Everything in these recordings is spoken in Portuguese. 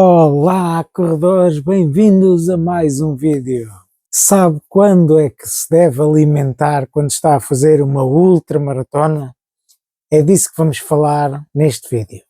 Olá, corredores, bem-vindos a mais um vídeo. Sabe quando é que se deve alimentar quando está a fazer uma ultramaratona? É disso que vamos falar neste vídeo.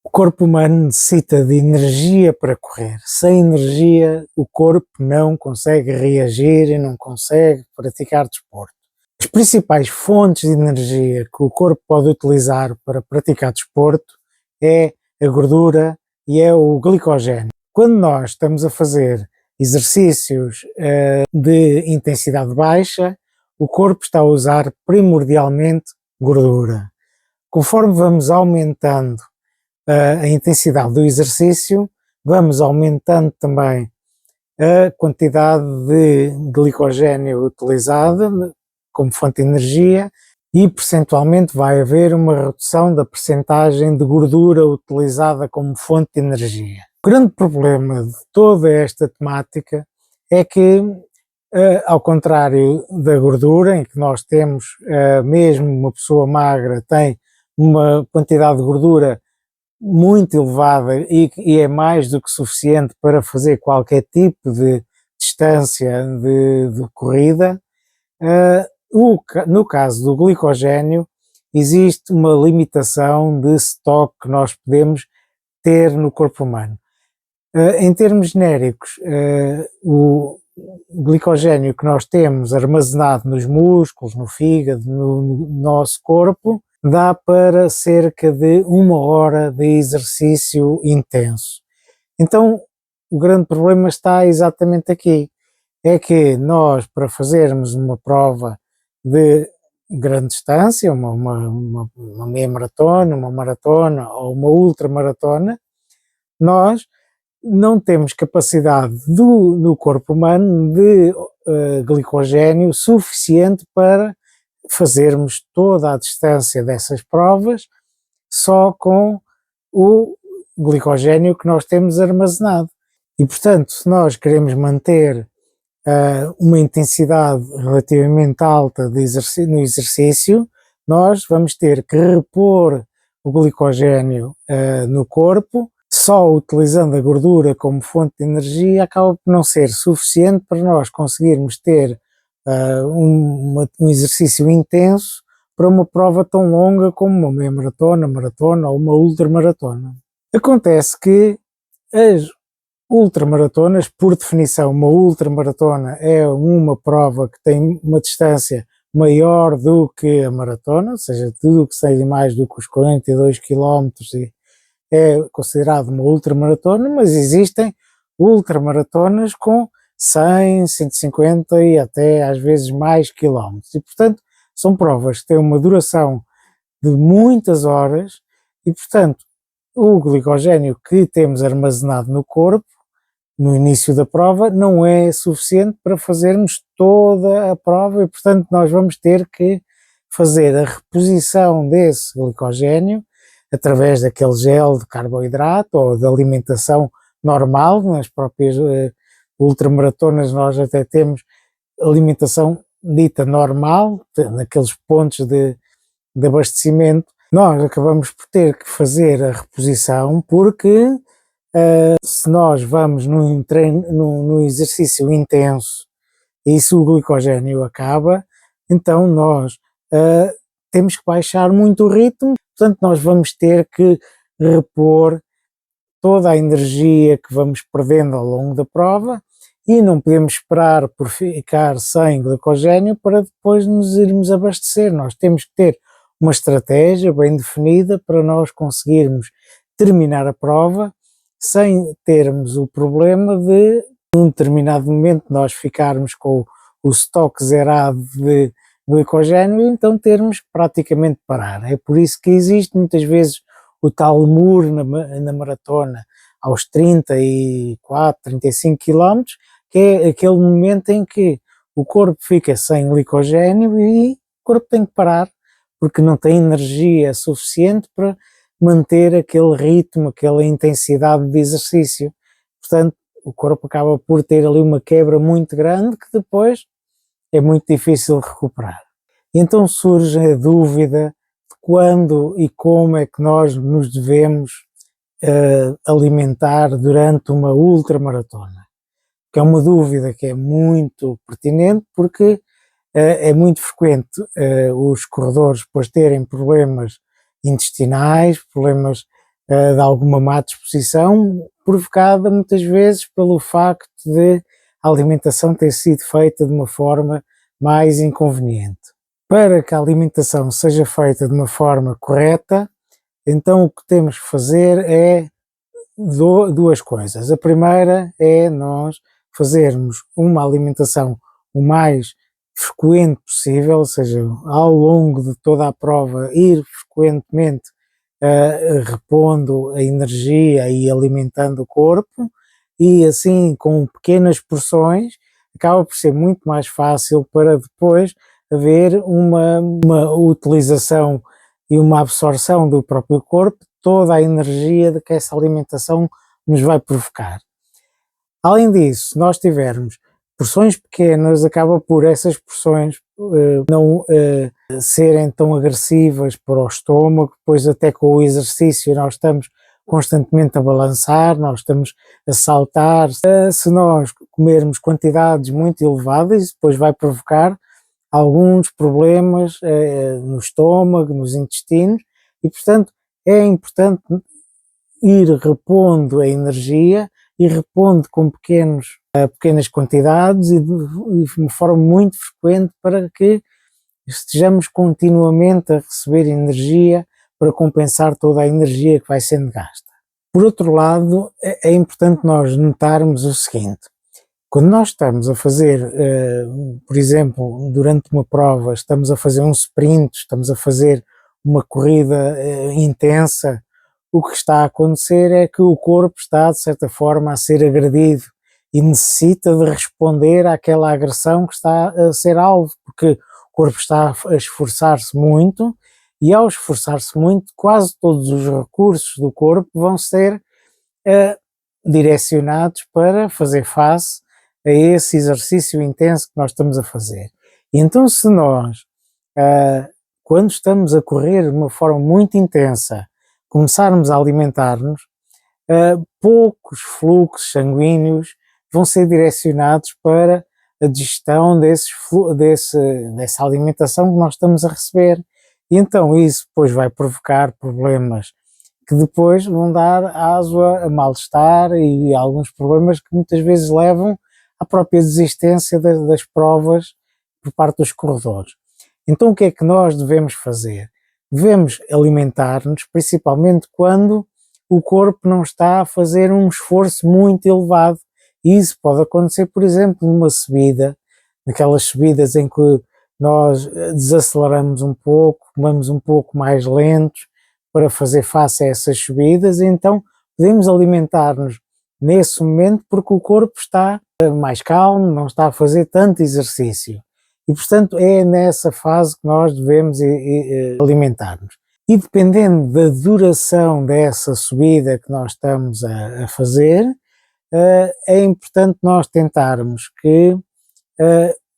O corpo humano necessita de energia para correr. Sem energia, o corpo não consegue reagir e não consegue praticar desporto. As principais fontes de energia que o corpo pode utilizar para praticar desporto é a gordura e é o glicogênio. Quando nós estamos a fazer exercícios de intensidade baixa, o corpo está a usar primordialmente gordura. Conforme vamos aumentando a intensidade do exercício, vamos aumentando também a quantidade de glicogênio utilizada como fonte de energia e percentualmente vai haver uma redução da percentagem de gordura utilizada como fonte de energia. O grande problema de toda esta temática é que, ao contrário da gordura, em que nós temos, mesmo uma pessoa magra tem uma quantidade de gordura muito elevada e é mais do que suficiente para fazer qualquer tipo de distância de corrida, no caso do glicogênio, existe uma limitação de estoque que nós podemos ter no corpo humano. Em termos genéricos, o glicogênio que nós temos armazenado nos músculos, no fígado, no nosso corpo, dá para cerca de 1 hora de exercício intenso. Então, o grande problema está exatamente aqui. É que nós, para fazermos uma prova de grande distância, uma meia maratona, uma maratona ou uma ultramaratona, nós não temos capacidade no corpo humano de glicogênio suficiente para fazermos toda a distância dessas provas só com o glicogênio que nós temos armazenado. E, portanto, se nós queremos manter uma intensidade relativamente alta no exercício, nós vamos ter que repor o glicogênio no corpo. Só utilizando a gordura como fonte de energia acaba por não ser suficiente para nós conseguirmos ter um exercício intenso para uma prova tão longa como uma meia maratona, maratona ou uma ultramaratona. Acontece que as ultramaratonas, por definição, uma ultramaratona é uma prova que tem uma distância maior do que a maratona, ou seja, tudo o que seja mais do que os 42 km é considerado uma ultramaratona, mas existem ultramaratonas com 100, 150 e até às vezes mais quilómetros. E, portanto, são provas que têm uma duração de muitas horas e, portanto, o glicogênio que temos armazenado no corpo no início da prova não é suficiente para fazermos toda a prova e, portanto, nós vamos ter que fazer a reposição desse glicogênio através daquele gel de carboidrato ou de alimentação normal. Nas próprias ultramaratonas nós até temos alimentação dita normal, naqueles pontos de abastecimento. Nós acabamos por ter que fazer a reposição porque se nós vamos num exercício intenso e se o glicogênio acaba, então nós temos que baixar muito o ritmo, portanto nós vamos ter que repor toda a energia que vamos perdendo ao longo da prova e não podemos esperar por ficar sem glicogênio para depois nos irmos abastecer. Nós temos que ter uma estratégia bem definida para nós conseguirmos terminar a prova sem termos o problema de, num determinado momento, nós ficarmos com o estoque zerado de glicogênio e então termos que praticamente parar. É por isso que existe muitas vezes o tal muro na maratona aos 34, 35 km, que é aquele momento em que o corpo fica sem glicogênio e o corpo tem que parar porque não tem energia suficiente para manter aquele ritmo, aquela intensidade de exercício. Portanto, o corpo acaba por ter ali uma quebra muito grande que depois é muito difícil recuperar. E então surge a dúvida de quando e como é que nós nos devemos alimentar durante uma ultramaratona? Que é uma dúvida que é muito pertinente, porque é muito frequente os corredores depois terem problemas intestinais, problemas de alguma má disposição, provocada muitas vezes pelo facto de a alimentação ter sido feita de uma forma mais inconveniente. Para que a alimentação seja feita de uma forma correta, então o que temos que fazer é duas coisas. A primeira é nós fazermos uma alimentação o mais frequente possível, ou seja, ao longo de toda a prova, ir frequentemente repondo a energia e alimentando o corpo, e assim com pequenas porções acaba por ser muito mais fácil para depois haver uma utilização e uma absorção do próprio corpo, toda a energia de que essa alimentação nos vai provocar. Além disso, se nós tivermos porções pequenas, acaba por essas porções não serem tão agressivas para o estômago, depois até com o exercício nós estamos constantemente a balançar, nós estamos a saltar. Se nós comermos quantidades muito elevadas, depois vai provocar alguns problemas no estômago, nos intestinos, e portanto é importante ir repondo a energia e repondo com pequenas quantidades e de uma forma muito frequente, para que estejamos continuamente a receber energia para compensar toda a energia que vai sendo gasta. Por outro lado, é importante nós notarmos o seguinte: quando nós estamos a fazer, por exemplo, durante uma prova, estamos a fazer um sprint, estamos a fazer uma corrida intensa, o que está a acontecer é que o corpo está, de certa forma, a ser agredido e necessita de responder àquela agressão que está a ser alvo, porque o corpo está a esforçar-se muito, e ao esforçar-se muito, quase todos os recursos do corpo vão ser direcionados para fazer face a esse exercício intenso que nós estamos a fazer. E então, se nós, quando estamos a correr de uma forma muito intensa, começarmos a alimentar-nos, poucos fluxos sanguíneos vão ser direcionados para a digestão dessa alimentação que nós estamos a receber. E então isso depois vai provocar problemas que depois vão dar aso a mal-estar e alguns problemas que muitas vezes levam à própria desistência das provas por parte dos corredores. Então o que é que nós devemos fazer? Devemos alimentar-nos principalmente quando o corpo não está a fazer um esforço muito elevado. E isso pode acontecer, por exemplo, numa subida, naquelas subidas em que nós desaceleramos um pouco, vamos um pouco mais lentos para fazer face a essas subidas, e então podemos alimentar-nos nesse momento porque o corpo está mais calmo, não está a fazer tanto exercício. E, portanto, é nessa fase que nós devemos alimentar-nos. E dependendo da duração dessa subida que nós estamos a fazer, é importante nós tentarmos que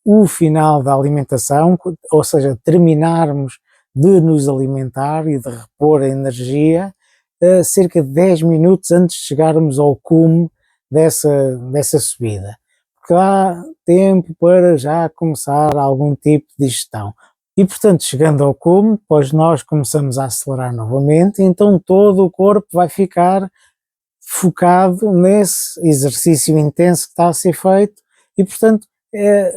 o final da alimentação, ou seja, terminarmos de nos alimentar e de repor a energia, cerca de 10 minutos antes de chegarmos ao cume dessa subida. Porque há tempo para já começar algum tipo de digestão. E, portanto, chegando ao cume, depois nós começamos a acelerar novamente, e então todo o corpo vai ficar focado nesse exercício intenso que está a ser feito, e, portanto,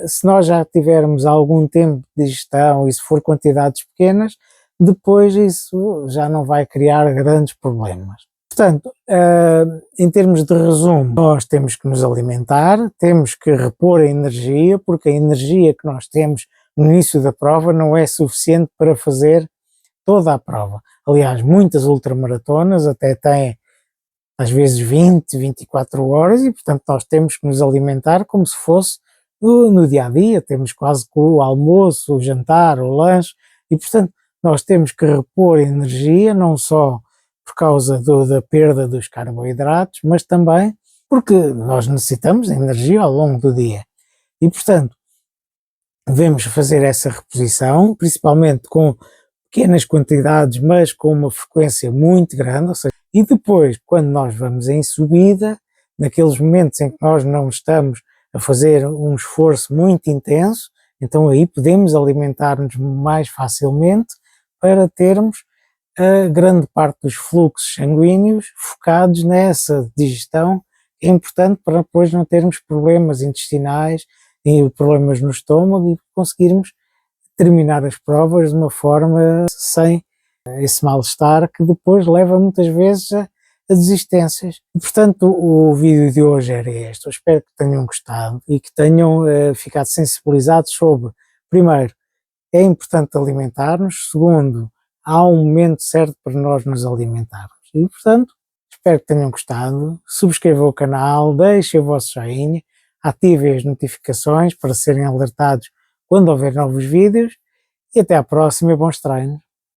se nós já tivermos algum tempo de digestão e se for quantidades pequenas, depois isso já não vai criar grandes problemas. Portanto, em termos de resumo, nós temos que nos alimentar, temos que repor a energia, porque a energia que nós temos no início da prova não é suficiente para fazer toda a prova. Aliás, muitas ultramaratonas até têm às vezes 20, 24 horas, e portanto nós temos que nos alimentar como se fosse no dia a dia, temos quase que o almoço, o jantar, o lanche, e portanto nós temos que repor energia, não só por causa da perda dos carboidratos, mas também porque nós necessitamos de energia ao longo do dia. E portanto devemos fazer essa reposição, principalmente com pequenas quantidades, mas com uma frequência muito grande, ou seja, E depois, quando nós vamos em subida, naqueles momentos em que nós não estamos a fazer um esforço muito intenso, então aí podemos alimentar-nos mais facilmente para termos a grande parte dos fluxos sanguíneos focados nessa digestão, que é importante para depois não termos problemas intestinais e problemas no estômago e conseguirmos terminar as provas de uma forma sem esse mal-estar que depois leva muitas vezes a desistências. E, portanto, o vídeo de hoje era este. Eu espero que tenham gostado e que tenham ficado sensibilizados sobre, primeiro, é importante alimentar-nos, segundo, há um momento certo para nós nos alimentarmos. E, portanto, espero que tenham gostado, subscrevam o canal, deixem o vosso joinha, ativem as notificações para serem alertados quando houver novos vídeos e até à próxima e bons treinos.